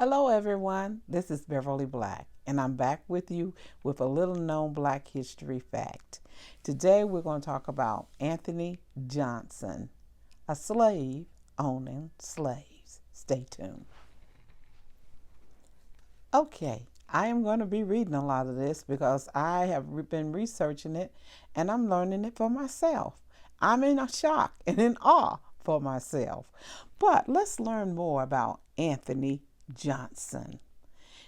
Hello everyone, this is Beverly Black and I'm back with you with a little known Black history fact. Today we're going to talk about Anthony Johnson, a slave owning slaves. Stay tuned. Okay, I am going to be reading a lot of this because I have been researching it and I'm learning it for myself. I'm in a shock and in awe for myself. But let's learn more about Anthony Johnson.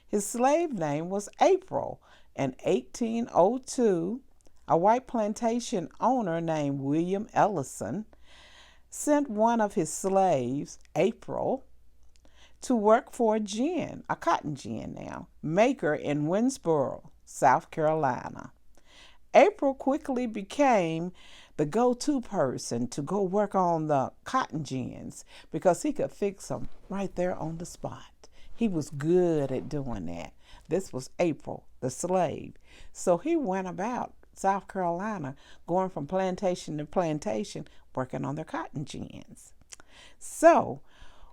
His slave name was April. In 1802, a white plantation owner named William Ellison sent one of his slaves, April, to work for a cotton gin maker in Winsboro, South Carolina. April quickly became the go-to person to go work on the cotton gins because he could fix them right there on the spot. He was good at doing that. This was April, the slave. So he went about South Carolina, going from plantation to plantation, working on their cotton gins. So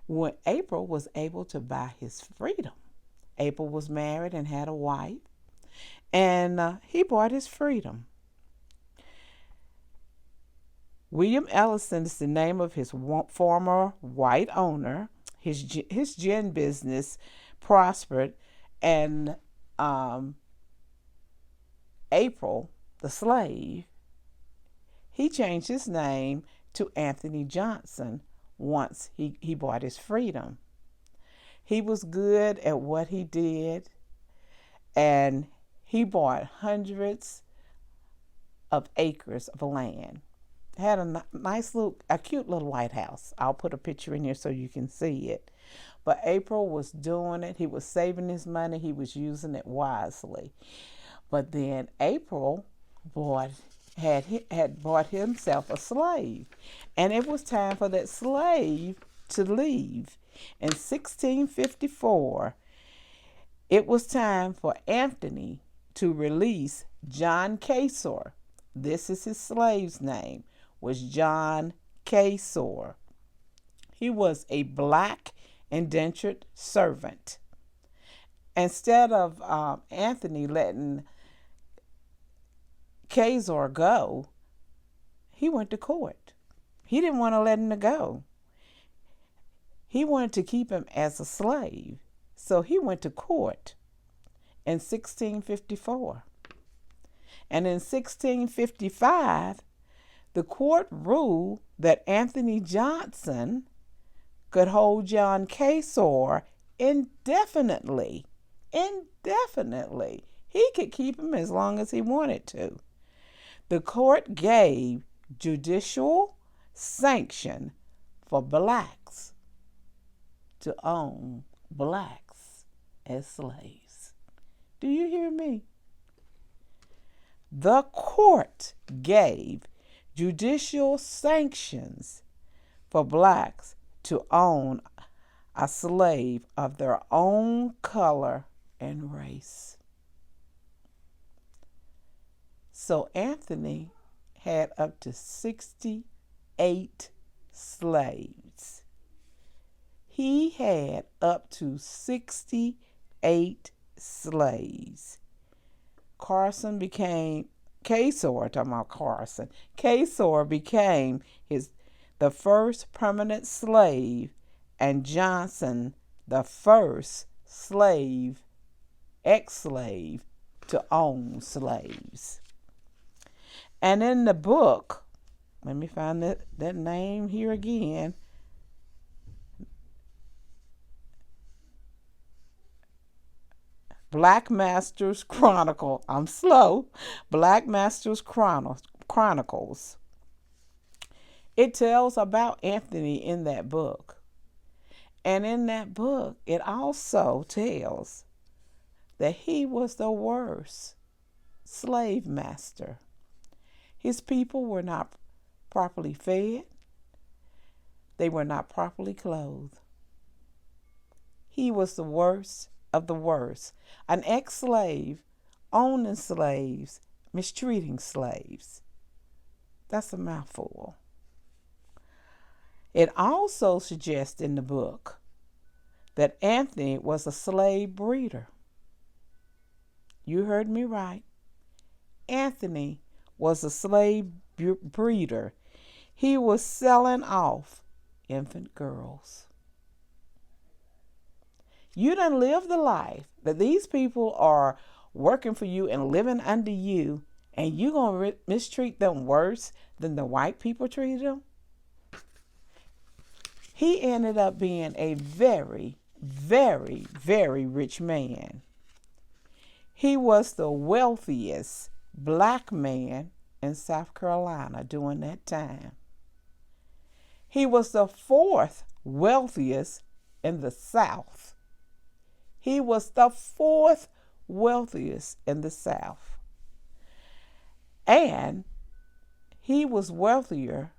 when April was able to buy his freedom, April was married and had a wife, and he bought his freedom. William Ellison is the name of his former white owner. His gin business prospered, and April, the slave, he changed his name to Anthony Johnson once he bought his freedom. He was good at what he did, and he bought hundreds of acres of land. Had a cute little White House. I'll put a picture in here so you can see it. But April was doing it. He was saving his money. He was using it wisely. But then April had bought himself a slave, and it was time for that slave to leave. In 1654, it was time for Anthony to release John Casor. This is his slave's name. Was John Casor. He was a black indentured servant. Instead of Anthony letting Casor go, he went to court. He didn't want to let him go. He wanted to keep him as a slave. So he went to court in 1654. And in 1655, the court ruled that Anthony Johnson could hold John Casor indefinitely. Indefinitely. He could keep him as long as he wanted to. The court gave judicial sanction for blacks to own blacks as slaves. Do you hear me? The court gave judicial sanctions for blacks to own a slave of their own color and race. So Anthony had up to 68 slaves. He had up to 68 slaves. Casor became the first permanent slave, and Johnson the first ex-slave to own slaves. And in the book, let me find that name here again. Black Masters Chronicle. I'm slow. Black Masters Chronicles. It tells about Anthony in that book. And in that book, it also tells that he was the worst slave master. His people were not properly fed. They were not properly clothed. He was the worst of the worst. An ex-slave owning slaves, mistreating slaves. That's a mouthful. It also suggests in the book that Anthony was a slave breeder. You heard me right. Anthony was a slave breeder. He was selling off infant girls. You done lived the life that these people are working for you and living under you, and you gonna mistreat them worse than the white people treated them? He ended up being a very, very, very rich man. He was the wealthiest black man in South Carolina during that time. He was the fourth wealthiest in the South. He was the fourth wealthiest in the South. And he was wealthier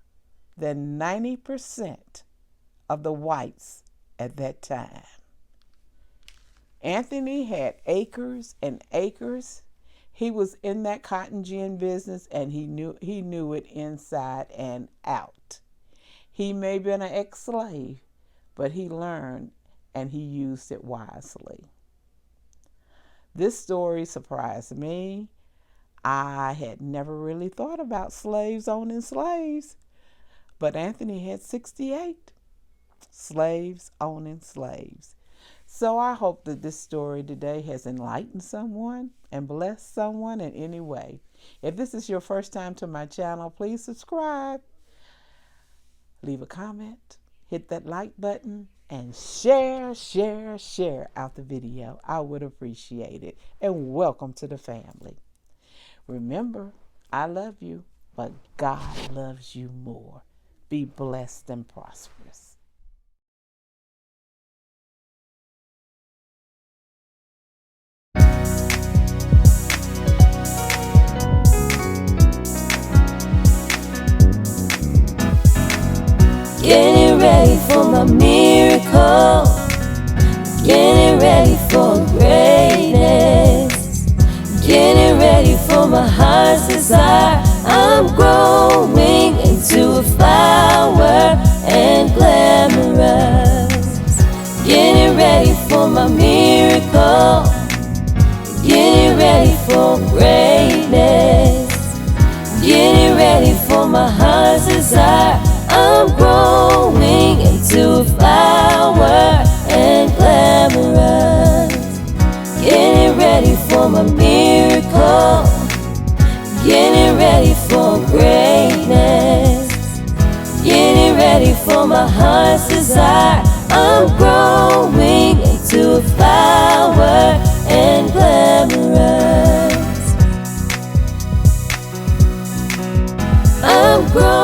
than 90% of the whites at that time. Anthony had acres and acres. He was in that cotton gin business, and he knew it inside and out. He may have been an ex-slave, but he learned and he used it wisely. This story surprised me. I had never really thought about slaves owning slaves, but Anthony had 68 slaves owning slaves. So I hope that this story today has enlightened someone and blessed someone in any way. If this is your first time to my channel, please subscribe, leave a comment, hit that like button, and share out the video. I would appreciate it. And welcome to the family. Remember, I love you, but God loves you more. Be blessed and prosperous. Getting ready for my miracle, getting ready for greatness, getting ready for my heart's desire. I'm growing into a flower and glamorous. Getting ready for my miracle, getting ready for greatness, getting ready for my heart's desire. I'm growing into a flower and glamorous. Getting ready for my miracle, getting ready for greatness, getting ready for my heart's desire. I'm growing into a flower and glamorous. I'm growing